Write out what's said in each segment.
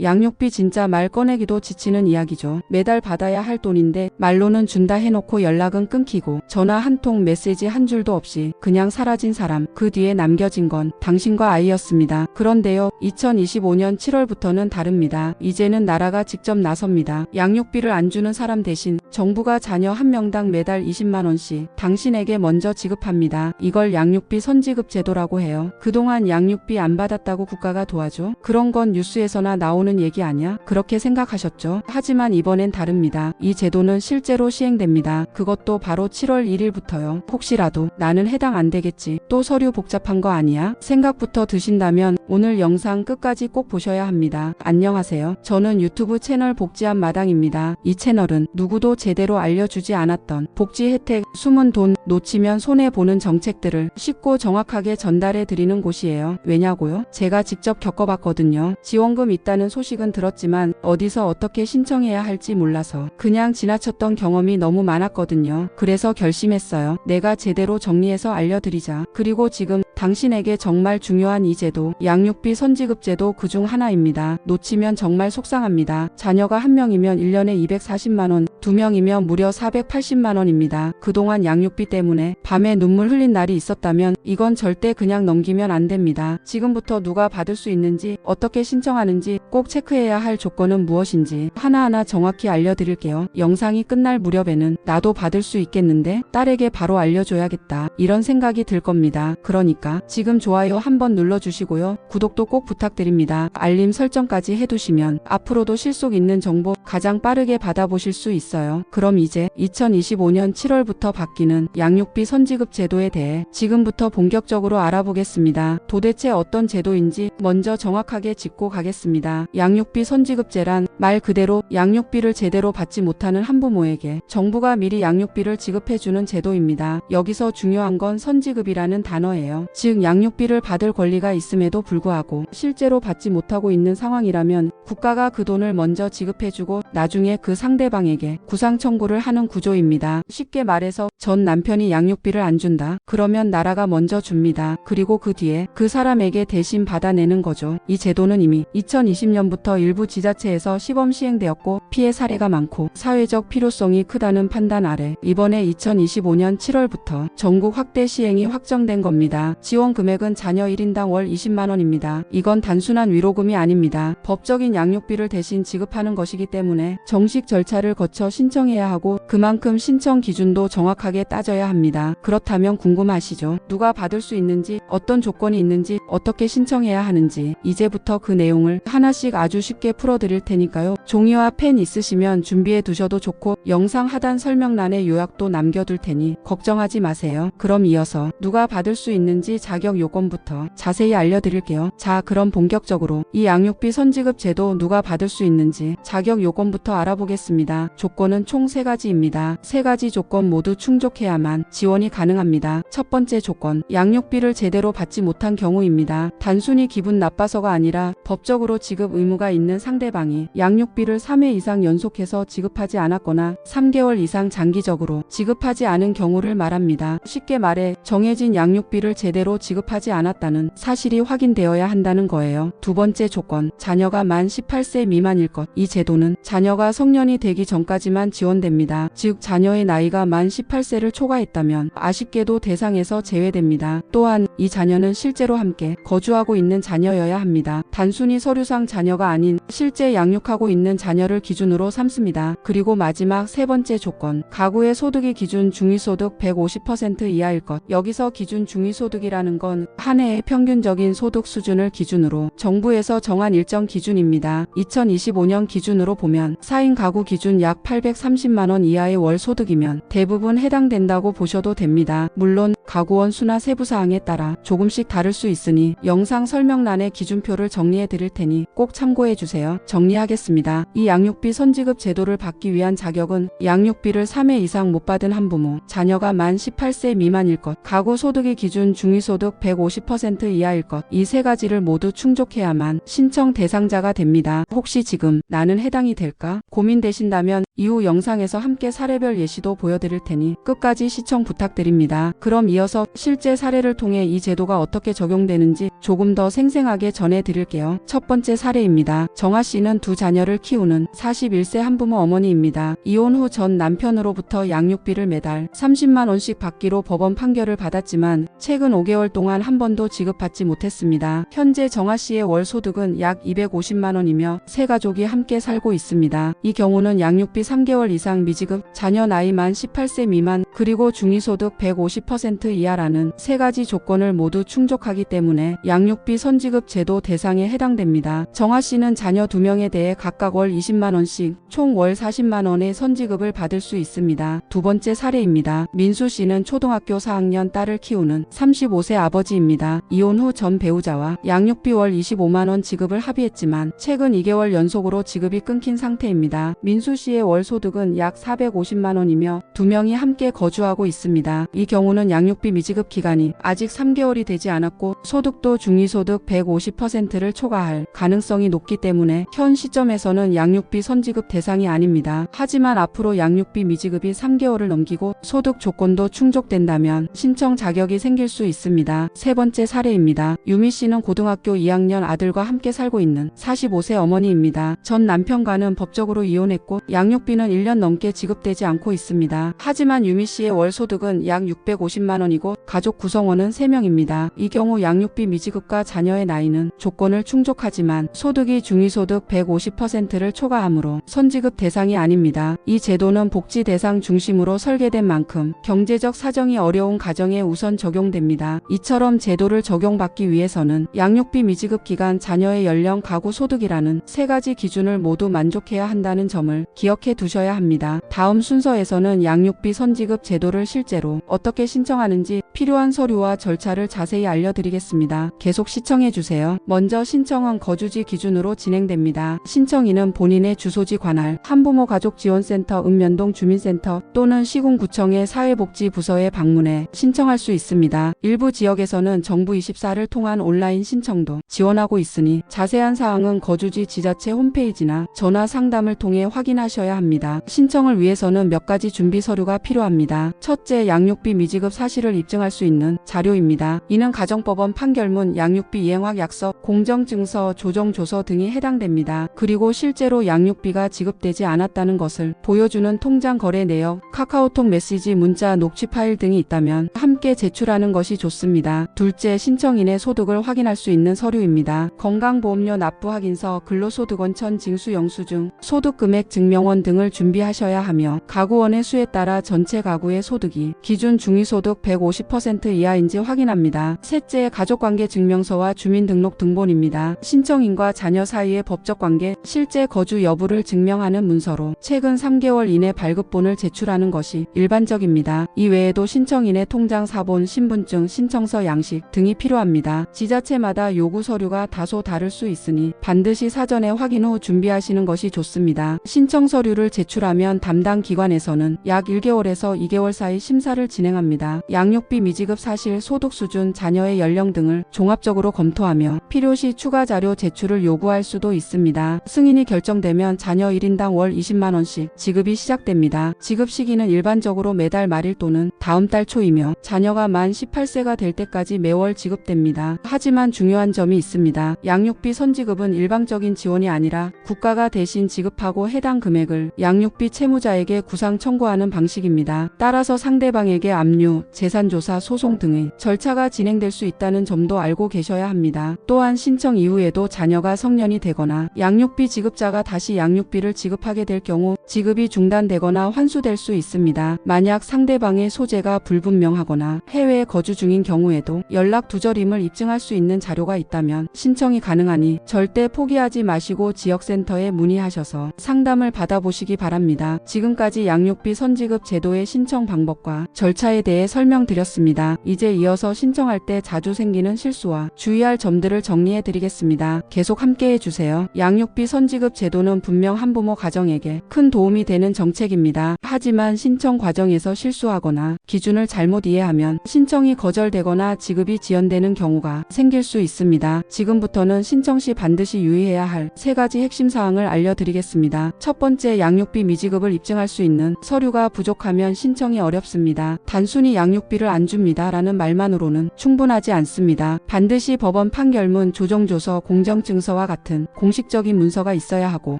양육비 진짜 말 꺼내기도 지치는 이야기죠. 매달 받아야 할 돈인데 말로는 준다 해놓고 연락은 끊기고 전화 한 통 메시지 한 줄도 없이 그냥 사라진 사람. 그 뒤에 남겨진 건 당신과 아이였습니다. 그런데요, 2025년 7월부터는 다릅니다. 이제는 나라가 직접 나섭니다. 양육비를 안 주는 사람 대신 정부가 자녀 한 명당 매달 20만 원씩 당신에게 먼저 지급합니다. 이걸 양육비 선지급 제도라고 해요. 그동안 양육비 안 받았다고 국가가 도와줘? 그런 건 뉴스에서나 나오는 얘기 아냐? 그렇게 생각하셨죠? 하지만 이번엔 다릅니다. 이 제도는 실제로 시행됩니다. 그것도 바로 7월 1일부터요. 혹시라도 나는 해당 안 되겠지, 또 서류 복잡한 거 아니야? 생각부터 드신다면 오늘 영상 끝까지 꼭 보셔야 합니다. 안녕하세요. 저는 유튜브 채널 복지한 마당입니다. 이 채널은 누구도 제대로 알려주지 않았던 복지 혜택, 숨은 돈, 놓치면 손해보는 정책들을 쉽고 정확하게 전달해 드리는 곳이에요. 왜냐고요? 제가 직접 겪어봤거든요. 지원금 있다는 소식은 들었지만 어디서 어떻게 신청해야 할지 몰라서 그냥 지나쳤던 경험이 너무 많았거든요. 그래서 결심했어요. 내가 제대로 정리해서 알려드리자. 그리고 지금 당신에게 정말 중요한 이 제도, 양육비 선지급 제도 그중 하나입니다. 놓치면 정말 속상합니다. 자녀가 한 명이면 1년에 240만 원, 두 명이면 무려 480만 원입니다. 그동안 양육비 때문에 밤에 눈물 흘린 날이 있었다면 이건 절대 그냥 넘기면 안 됩니다. 지금부터 누가 받을 수 있는지, 어떻게 신청하는지, 꼭 체크해야 할 조건은 무엇인지 하나하나 정확히 알려드릴게요. 영상이 끝날 무렵에는 나도 받을 수 있겠는데 딸에게 바로 알려줘야겠다, 이런 생각이 들 겁니다. 그러니까 지금 좋아요 한번 눌러주시고요. 구독도 꼭 부탁드립니다. 알림 설정까지 해두시면 앞으로도 실속 있는 정보 가장 빠르게 받아보실 수 있어요. 그럼 이제 2025년 7월부터 바뀌는 양육비 선지급 제도에 대해 지금부터 본격적으로 알아보겠습니다. 도대체 어떤 제도인지 먼저 정확하게 짚고 가겠습니다. 양육비 선지급제란 말 그대로 양육비를 제대로 받지 못하는 한부모에게 정부가 미리 양육비를 지급해주는 제도입니다. 여기서 중요한 건 선지급이라는 단어예요. 즉 양육비를 받을 권리가 있음에도 불구하고 실제로 받지 못하고 있는 상황이라면 국가가 그 돈을 먼저 지급해주고 나중에 그 상대방에게 구상 청구를 하는 구조입니다. 쉽게 말해서 전 남편이 양육비를 안 준다. 그러면 나라가 먼저 줍니다. 그리고 그 뒤에 그 사람에게 대신 받아내는 거죠. 이 제도는 이미 2020년부터 일부 지자체에서 시범 시행되었고 피해 사례가 많고 사회적 필요성이 크다는 판단 아래 이번에 2025년 7월부터 전국 확대 시행이 확정된 겁니다. 지원 금액은 자녀 1인당 월 20만 원입니다. 이건 단순한 위로금이 아닙니다. 법적인 양육비를 대신 지급하는 것이기 때문에 정식 절차를 거쳐 신청해야 하고 그만큼 신청 기준도 정확하게 따져야 합니다. 그렇다면 궁금하시죠? 누가 받을 수 있는지, 어떤 조건이 있는지, 어떻게 신청해야 하는지 이제부터 그 내용을 하나씩 아주 쉽게 풀어드릴 테니까요. 종이와 펜 있으시면 준비해 두셔도 좋고 영상 하단 설명란에 요약도 남겨둘 테니 걱정하지 마세요. 그럼 이어서 누가 받을 수 있는지 자격 요건부터 자세히 알려드릴게요. 자, 그럼 본격적으로 이 양육비 선지급 제도 누가 받을 수 있는지 자격 요건부터 알아보겠습니다. 조건은 총 3가지입니다. 3가지 조건 모두 충족해야만 지원이 가능합니다. 첫 번째 조건, 양육비를 제대로 받지 못한 경우입니다. 단순히 기분 나빠서가 아니라 법적으로 지급 의무가 있는 상대방이 양육비를 3회 이상 연속해서 지급하지 않았거나 3개월 이상 장기적으로 지급하지 않은 경우를 말합니다. 쉽게 말해 정해진 양육비를 제대로 지급하지 않았다는 사실이 확인되어야 한다는 거예요. 두 번째 조건, 자녀가 만 18세 미만일 것. 이 제도는 자녀가 성년이 되기 전까지만 지원됩니다. 즉 자녀의 나이가 만 18세를 초과했다면 아쉽게도 대상에서 제외됩니다. 또한 이 자녀는 실제로 함께 거주하고 있는 자녀여야 합니다. 단순히 서류상 자녀가 아닌 실제 양육하고 있는 자녀를 기준으로 삼습니다. 그리고 마지막 세 번째 조건, 가구의 소득이 기준 중위소득 150% 이하일 것. 여기서 기준 중위소득이라는 건 한 해의 평균적인 소득 수준을 기준으로 정부에서 정한 일정 기준입니다. 2025년 기준으로 보면 4인 가구 기준 약 830만 원 이하의 월 소득이면 대부분 해당된다고 보셔도 됩니다. 물론 가구원 수나 세부사항에 따라 조금씩 다를 수 있으니 영상 설명란에 기준표를 정리해 드릴 테니 꼭 참고해 주세요. 정리하겠습니다. 이 양육비 선지급 제도를 받기 위한 자격은 양육비를 3회 이상 못 받은 한부모, 자녀가 만 18세 미만일 것, 가구 소득이 기준 중위소득 150% 이하일 것, 이 3가지를 모두 충족해야만 신청 대상자가 됩니다. 혹시 지금 나는 해당이 될까 고민되신다면 이후 영상에서 함께 사례별 예시도 보여드릴 테니 끝까지 시청 부탁드립니다. 그럼 이어서 실제 사례를 통해 이 제도가 어떻게 적용되는지 조금 더 생생하게 전해드릴게요. 첫 번째 사례입니다. 정아 씨는 두 자녀를 키우는 41세 한부모 어머니입니다. 이혼 후 전 남편으로부터 양육비를 매달 30만 원씩 받기로 법원 판결을 받았지만 최근 5개월 동안 한 번도 지급받지 못했습니다. 현재 정아 씨의 월 소득은 약 250만 원이며 세 가족이 함께 살고 있습니다. 이 경우는 양육비 3개월 이상 미지급, 자녀 나이 만 18세 미만, 그리고 중위소득 150% 이하라는 세 가지 조건을 모두 충족하기 때문에 양육비 선지급 제도 대상에 해당됩니다. 정아 씨는 자녀 2명에 대해 각각 월 20만 원씩 총 월 40만 원의 선지급을 받을 수 있습니다. 두 번째 사례입니다. 민수 씨는 초등학교 4학년 딸을 키우는 35세 아버지입니다. 이혼 후 전 배우자와 양육비 월 25만 원 지급을 합의했지만 최근 2개월 연속으로 지급이 끊긴 상태입니다. 민수 씨의 월 소득은 약 450만 원이며 2명이 함께 거주하고 있습니다. 이 경우는 양육비 미지급 기간이 아직 3개월이 되지 않았고 소득도 중위소득 150%를 초과할 가능성이 높기 때문에 현 시점에서는 양육비 선지급 대상이 아닙니다. 하지만 앞으로 양육비 미지급이 3개월을 넘기고 소득 조건도 충족된다면 신청 자격이 생길 수 있습니다. 세 번째 사례입니다. 유미 씨는 고등학교 2학년 아들과 함께 살고 있는 45세 어머니입니다. 전 남편과는 법적으로 이혼했고 양육비는 1년 넘게 지급되지 않고 있습니다. 하지만 유미 씨의 월 소득은 약 650만 원이고 가족 구성원은 3명입니다. 이 경우 양육비 미지급과 자녀의 나이는 조건을 충족하지만 소득이 중위소득 150%를 초과하므로 선지급 대상이 아닙니다. 이 제도는 복지 대상 중심으로 설계된 만큼 경제적 사정이 어려운 가정에 우선 적용됩니다. 이처럼 제도를 적용받기 위해서는 양육비 미지급 기간, 자녀의 연령, 가구 소득이라는 세 가지 기준을 모두 만족해야 한다는 점을 기억해 두셔야 합니다. 다음 순서에서는 양육비 선지급 제도를 실제로 어떻게 신청하는지 필요한 서류와 절차를 자세히 알려드리겠습니다. 계속 시청해주세요. 먼저 신청은 거주지 기준으로 진행됩니다. 신청인은 본인의 주소지 관할 한부모 가족지원센터, 읍면동 주민센터 또는 시군구청의 사회복지부서에 방문해 신청할 수 있습니다. 일부 지역에서는 정부24를 통한 온라인 신청도 지원하고 있으니 자세한 사항은 거주지 지자체 홈페이지나 전화 상담을 통해 확인하셔야 합니다. 신청을 위해서는 몇 가지 준비 서류가 필요합니다. 첫째, 양육비 미지급 사실을 입증할 수 있는 자료입니다. 이는 가정법원 판결문, 양육비 이행확 약서, 공정증서, 조정조서 등이 해당됩니다. 그리고 실제로 양육비가 지급되지 않았다는 것을 보여주는 통장 거래 내역, 카카오톡 메시지, 문자, 녹취 파일 등이 있다면 함께 제출하는 것이 좋습니다. 둘째, 신청인의 소득을 확인할 수 있는 서류입니다. 건강보험료 납부 확인서, 근로소득원천 징수 영수증, 소득금액 증명원 등을 준비하셔야 하며 가구원의 수에 따라 전체 가구의 소득이 기준 중위소득 150% 이하인지 확인합니다. 셋째, 가족관계 증명서와 주민등록등본입니다. 신청인과 자녀 사이의 법적 관계, 실제 거주 여부를 증명하는 문서로 최근 3개월 이내 발급본을 제출하는 것이 일반적입니다. 이 외에도 신청인의 통장 사본, 신분증, 신청서 양식 등이 필요합니다. 지자체마다 요구 서류가 다소 다를 수 있으니 반드시 사전에 확인 후 준비하시는 것이 좋습니다. 신청 서류를 제출하면 담당 기관에서는 약 1개월에서 2개월 사이 심사를 진행합니다. 양육비 미지급 사실, 소득 수준, 자녀의 연령 등을 종합적으로 검토하며 필요시 추가 자료 제출을 요구할 수도 있습니다. 승인이 결정되면 자녀 1인당 월 20만 원씩 지급이 시작됩니다. 지급 시기는 일반적으로 매달 말일 또는 다음 달 초이며 자녀가 만 18세가 될 때까지 매월 지급됩니다. 하지만 중요한 점이 있습니다. 양육비 선지급은 일방적인 지원이 아니라 국가가 대신 지급하고 해당 금액을 양육비 채무자에게 구상 청구하는 방식입니다. 따라서 상대방에게 압류, 재산조사, 소송 등의 절차가 진행될 수 있다는 점도 알고 계셔야 합니다. 또한 신청 이후에도 자녀가 성년이 되거나 양육비 지급자가 다시 양육비를 지급하게 될 경우 지급이 중단되거나 환수될 수 있습니다. 만약 상대방의 소재가 불분명하거나 해외에 거주 중인 경우에도 연락 두절임을 입증할 수 있는 자료가 있다면 신청이 가능하니 절대 포기하지 마시고 지역센터에 문의하셔서 상담을 받아보시기 바랍니다. 지금까지 양육비 선지급 제도의 신청 방법과 절차에 대해 설명드렸습니다. 이제 이어서 신청할 때 자주 생기는 실수와 주의할 점들을 정리해 드리겠습니다. 계속 함께 해주세요. 양육비 선지급 제도는 분명 한부모 가정에게 큰 도움이 되는 정책입니다. 하지만 신청 과정에서 실수하거나 기준을 잘못 이해하면 신청이 거절되거나 지급이 지연되는 경우가 생길 수 있습니다. 지금부터는 신청 시 반드시 유의해야 할 3가지 핵심 사항을 알려드리겠습니다. 첫 번째, 양육비 미지급을 입증할 수 있는 서류가 부족하면 신청이 어렵습니다. 단순히 양육비를 안 줍니다 라는 말만으로는 충분하지 않습니다. 반드시 법원 판결문, 조정조서, 공정증서와 같은 공식적인 문서가 있어야 하고,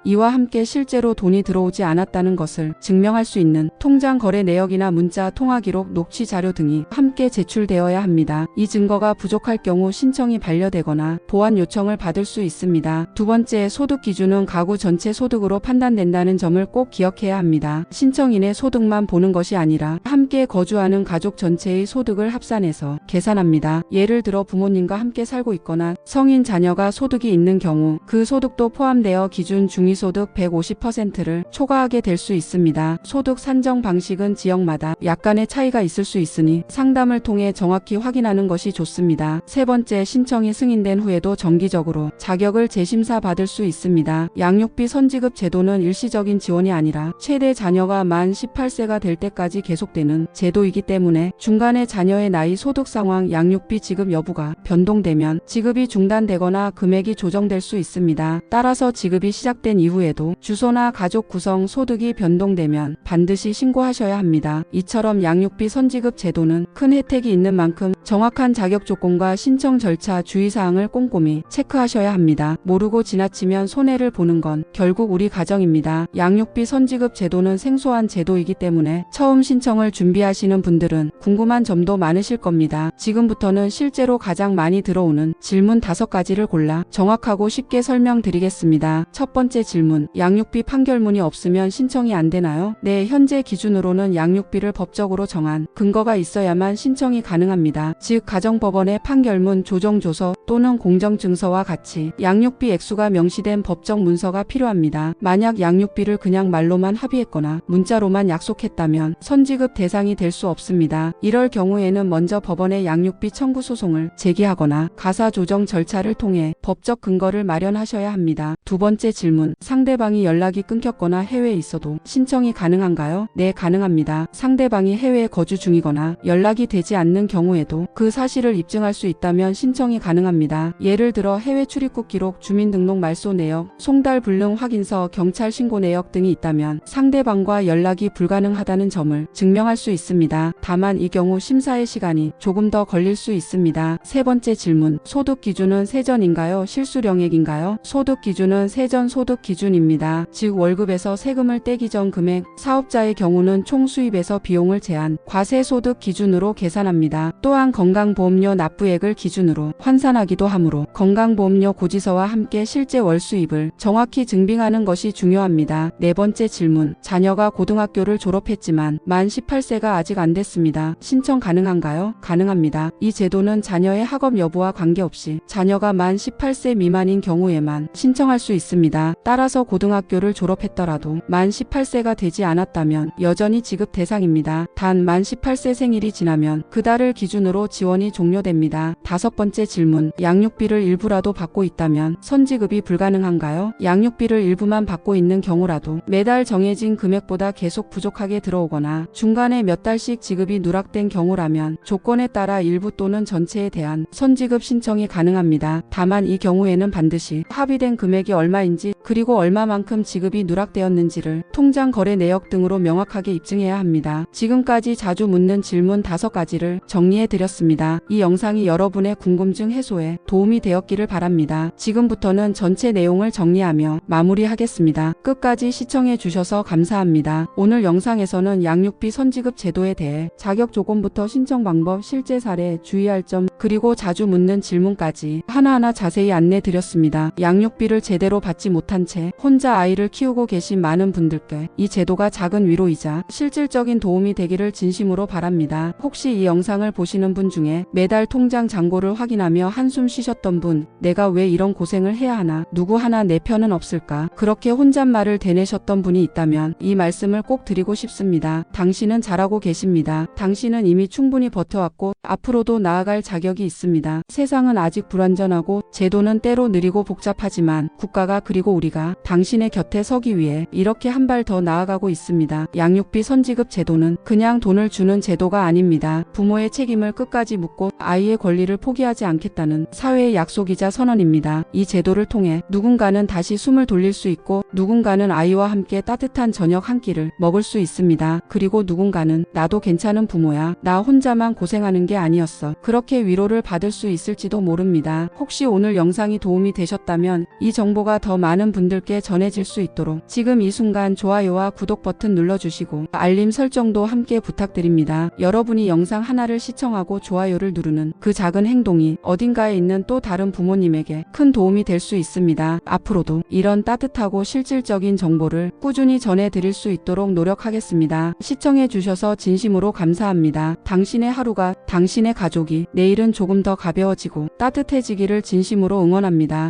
이와 함께 실제로 돈이 들어오지 않았다는 것을 증명할 수 있는 통장 거래 내역이나 문자, 통화 기록, 녹취 자료 등이 함께 제출되어야 합니다. 이 증거가 부족할 경우 신청이 반려되거나 보완 요청을 받을 수 있습니다. 두 번째, 소득 기준은 가구 전체 소득으로 판단된다는 점을 꼭 기억해야 합니다. 신청인의 소득만 보는 것이 아니라 함께 거주하는 가족 전체의 소득을 합산해서 계산합니다. 예를 들어 부모님과 함께 살고 있거나 성인 자녀가 소득이 있는 경우 그 소득도 포함되어 기준 중위소득 150%를 초과하게 될 수 있습니다. 소득 산정 방식은 지역마다 약간의 차이가 있을 수 있으니 상담을 통해 정확히 확인하는 것이 좋습니다. 세 번째, 신청이 승인된 후에도 정기적으로 자격을 재심사 받을 수 있습니다. 양육비 선지급 제도는 일시적인 지원이 아니라 최대 자녀가 만 18세가 될 때까지 계속되는 제도이기 때문에 중간에 자녀의 나이, 소득 상황, 양육비 지급 여부가 변동되면 지급이 중단되거나 금액이 조정될 수 있습니다. 따라서 지급이 시작된 이후에도 주소나 가족 구성, 소득이 변동되면 반드시 신고하셔야 합니다. 이처럼 양육비 선지급 제도는 큰 혜택이 있는 만큼 정확한 자격 조건과 신청 절차, 주의사항을 꼼꼼히 체크하셔야 합니다. 모르고 지나치면 손해를 보는 건 결국 우리 가정입니다. 양육비 선지급 제도는 생소한 제도이기 때문에 처음 신청을 준비하시는 분들은 궁금한 점도 많으실 겁니다. 지금부터는 실제로 가장 많이 들어오는 질문 5가지를 골라 정확하고 쉽게 설명드리겠습니다. 첫 번째 질문, 양육비 판결문이 없으면 신청이 안 되나요? 네, 현재 기준으로는 양육비를 법적으로 정한 근거가 있어야만 신청이 가능합니다. 즉, 가정법원의 판결문, 조정조서 또는 공정증서와 같이 양육비 액수가 명시된 법적 문서가 필요합니다. 만약 양육비를 그냥 말로만 합의했거나 문자로만 약속했다면 선지급 대상이 될 수 없습니다. 이럴 경우에는 먼저 법원에 양육비 청구 소송을 제기하거나 가사 조정 절차를 통해 법적 근거를 마련하셔야 합니다. 두 번째 질문, 상대방이 연락이 끊겼거나 해외에 있어도 신청이 가능한가요? 네, 가능합니다. 상대방이 해외에 거주 중이거나 연락이 되지 않는 경우에도 그 사실을 입증할 수 있다면 신청이 가능합니다. 예를 들어 해외 출입국 기록, 주민등록 말소 내역, 송달 불능 확인서, 경찰 신고 내역 등이 있다면 상대방과 연락이 불가능하다는 점을 증명할 수 있습니다. 다만 이 경우 심사의 시간이 조금 더 걸릴 수 있습니다. 세 번째 질문, 소득 기준은 세전인가요? 실수령액인가요? 소득 기준은 세전 소득 기준입니다. 즉, 월급에서 세금을 떼기 전 금액, 사업자의 경우는 총 수입에서 비용을 제한 과세소득 기준으로 계산합니다. 또한 건강보험료 납부액을 기준으로 환산하기도 하므로 건강보험료 고지서와 함께 실제 월 수입을 정확히 증빙하는 것이 중요합니다. 네 번째 질문, 자녀가 고등학교를 졸업했지만 만 18세가 아직 안 됐습니다. 신청 가능한가요? 가능합니다. 이 제도는 자녀의 학업 여부와 관계없이 자녀가 만 18세 미만인 경우에만 신청할 수 있습니다. 따라서 고등학교를 졸업했더라도 만 18세가 되지 않았다면 여전히 지급 대상입니다. 단 만 18세 생일이 지나면 그 달을 기준으로 지원이 종료됩니다. 다섯 번째 질문, 양육비를 일부라도 받고 있다면 선지급이 불가능한가요? 양육비를 일부만 받고 있는 경우라도 매달 정해진 금액보다 계속 부족하게 들어오거나 중간에 몇 달씩 지급이 누락된 경우라면 조건에 따라 일부 또는 전체에 대한 선지급 신청이 가능합니다. 다만 이 경우에는 반드시 합의된 금액이 얼마인지, 그리고 얼마만큼 지급이 누락되었는지를 통장 거래 내역 등으로 명확하게 입증해야 합니다. 지금까지 자주 묻는 질문 5가지를 정리해 드렸습니다. 이 영상이 여러분의 궁금증 해소에 도움이 되었기를 바랍니다. 지금부터는 전체 내용을 정리하며 마무리하겠습니다. 끝까지 시청해 주셔서 감사합니다. 오늘 영상에서는 양육비 선지급 제도에 대해 자격 조건부터 신청 방법, 실제 사례, 주의할 점, 그리고 자주 묻는 질문까지 하나하나 자세히 안내 드렸습니다. 양육비를 제대로 받지 못한 채 혼자 아이를 키우고 계신 많은 분들께 이 제도가 작은 위로이자 실질적인 도움이 되기를 진심으로 바랍니다. 혹시 이 영상을 보시는 분 중에 매달 통장 잔고를 확인하며 한숨 쉬셨던 분, 내가 왜 이런 고생을 해야 하나, 누구 하나 내 편은 없을까, 그렇게 혼잣말을 되내셨던 분이 있다면 이 말씀을 꼭 드리고 싶습니다. 당신은 잘하고 계십니다. 당신은 이미 충분히 버텨왔고 앞으로도 나아갈 자격이 있습니다. 세상은 아직 불완전하고 제도는 때로 느리고 복잡하지만 국가가, 그리고 우리가 당신의 곁에 서기 위해 이렇게 한 발 더 나아가고 있습니다. 있습니다. 양육비 선지급 제도는 그냥 돈을 주는 제도가 아닙니다. 부모의 책임을 끝까지 묻고 아이의 권리를 포기하지 않겠다는 사회의 약속이자 선언입니다. 이 제도를 통해 누군가는 다시 숨을 돌릴 수 있고 누군가는 아이와 함께 따뜻한 저녁 한 끼를 먹을 수 있습니다. 그리고 누군가는 나도 괜찮은 부모야. 나 혼자만 고생하는 게 아니었어. 그렇게 위로를 받을 수 있을지도 모릅니다. 혹시 오늘 영상이 도움이 되셨다면 이 정보가 더 많은 분들께 전해질 수 있도록 지금 이 순간 좋아요와 구독 버튼 눌러주시고 알림 설정도 함께 부탁드립니다. 여러분이 영상 하나를 시청하고 좋아요를 누르는 그 작은 행동이 어딘가에 있는 또 다른 부모님에게 큰 도움이 될 수 있습니다. 앞으로도 이런 따뜻하고 실질적인 정보를 꾸준히 전해드릴 수 있도록 노력하겠습니다. 시청해주셔서 진심으로 감사합니다. 당신의 하루가, 당신의 가족이 내일은 조금 더 가벼워지고 따뜻해지기를 진심으로 응원합니다.